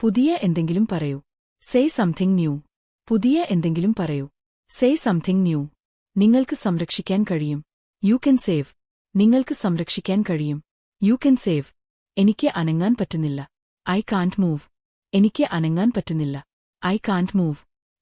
പുതിയ എന്തെങ്കിലും പറയൂ. Say something new. പുതിയ എന്തെങ്കിലും പറയൂ. Say something new. നിങ്ങൾക്ക് സംരക്ഷിക്കാൻ കഴിയും. You can save. നിങ്ങൾക്ക് സംരക്ഷിക്കാൻ കഴിയും. You can save. എനിക്ക് അനങ്ങാൻ പറ്റുന്നില്ല. I can't move. എനിക്ക് അനങ്ങാൻ പറ്റുന്നില്ല. I can't move.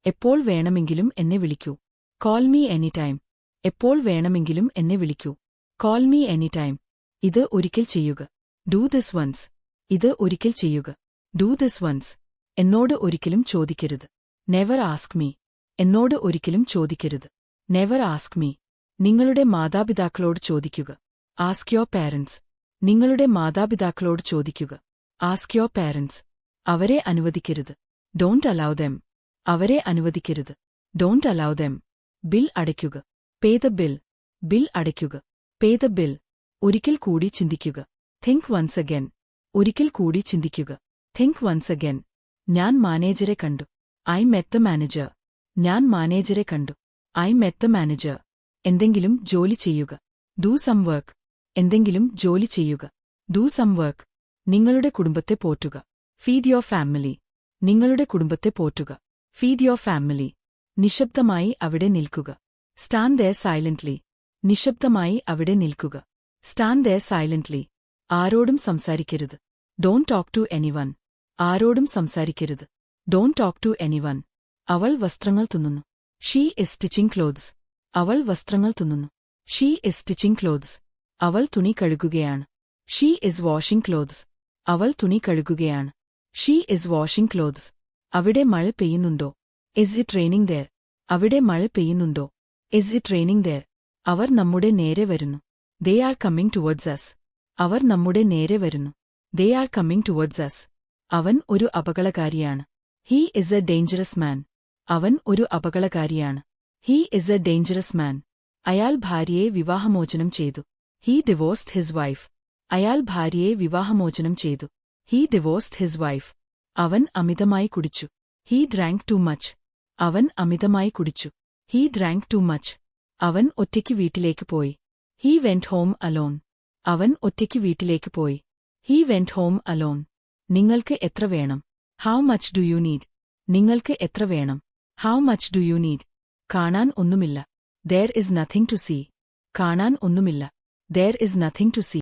എപ്പോൾ വേണമെങ്കിലും എന്നെ വിളിക്കൂ. Call me anytime. എപ്പോൾ വേണമെങ്കിലും എന്നെ വിളിക്കൂ. Call me anytime. ഇത് ഒരിക്കൽ ചെയ്യുക. Do this once. ഇത് ഒരിക്കൽ ചെയ്യുക. Do this once. എന്നോട് ഒരിക്കലും ചോദിക്കരുത്. Never ask me. എന്നോട് ഒരിക്കലും ചോദിക്കരുത്. Never ask me. നിങ്ങളുടെ മാതാപിതാക്കളോട് ചോദിക്കുക. Ask your parents. നിങ്ങളുടെ മാതാപിതാക്കളോട് ചോദിക്കുക. Ask your parents. അവരെ അനുവദിക്കരുത്. Don't allow them. അവരെ അനുവദിക്കരുത്. Don't allow them. ബിൽ അടയ്ക്കുക. Pay the bill. ബിൽ അടയ്ക്കുക. Pay the bill. ഒരിക്കൽ കൂടി ചിന്തിക്കുക. Think once again. ഒരിക്കൽ കൂടി ചിന്തിക്കുക. Think once again. ഞാൻ മാനേജരെ കണ്ടു. I met the manager. ഞാൻ മാനേജരെ കണ്ടു. I met the manager. എന്തെങ്കിലും ജോലി ചെയ്യുക. Do some work. എന്തെങ്കിലും ജോലി ചെയ്യുക. Do some work. നിങ്ങളുടെ കുടുംബത്തെ പോറ്റുക. Feed your family. നിങ്ങളുടെ കുടുംബത്തെ പോറ്റുക. Feed your family. നിശബ്ദമായി അവിടെ നിൽക്കുക. Stand there silently. നിശബ്ദമായി അവിടെ നിൽക്കുക. Stand there silently. ആരോടും സംസാരിക്കരുത്. Don't talk to anyone. ആരോടും സംസാരിക്കരുത്. Don't talk to anyone. അവൾ വസ്ത്രങ്ങൾ തുന്നുന്നു. She is stitching clothes. അവൾ വസ്ത്രങ്ങൾ തുന്നുന്നു. She is stitching clothes. അവൾ തുണി കഴുകുകയാണ്. She is washing clothes. അവൾ തുണി കഴുകുകയാണ്. She is washing clothes. അവിടെ മഴ പെയ്യുന്നുണ്ടോ? Is it raining there? അവിടെ മഴ പെയ്യുന്നുണ്ടോ? Is it raining there? അവർ നമ്മുടെ നേരെ വരുന്നു. They are coming towards us. അവർ നമ്മുടെ നേരെ വരുന്നു. They are coming towards us. അവൻ ഒരു അപകടകാരിയാണ്. He is a dangerous man. അവൻ ഒരു അപകടകാരിയാണ്. He is a dangerous man. അയാൾ ഭാര്യയെ വിവാഹമോചനം ചെയ്തു. He divorced his wife. അയാൾ ഭാര്യയെ വിവാഹമോചനം ചെയ്തു. He divorced his wife. അവൻ അമിതമായി കുടിച്ചു. He drank too much. അവൻ അമിതമായി കുടിച്ചു. He drank too much. അവൻ ഒറ്റയ്ക്ക് വീട്ടിലേക്ക് പോയി. He went home alone. അവൻ ഒറ്റയ്ക്ക് വീട്ടിലേക്ക് പോയി. He went home alone. നിങ്ങൾക്ക് എത്ര വേണം? How much do you need? നിങ്ങൾക്ക് എത്ര വേണം? How much do you need? കാണാൻ ഒന്നുമില്ല. There is nothing to see. കാണാൻ ഒന്നുമില്ല. There is nothing to see.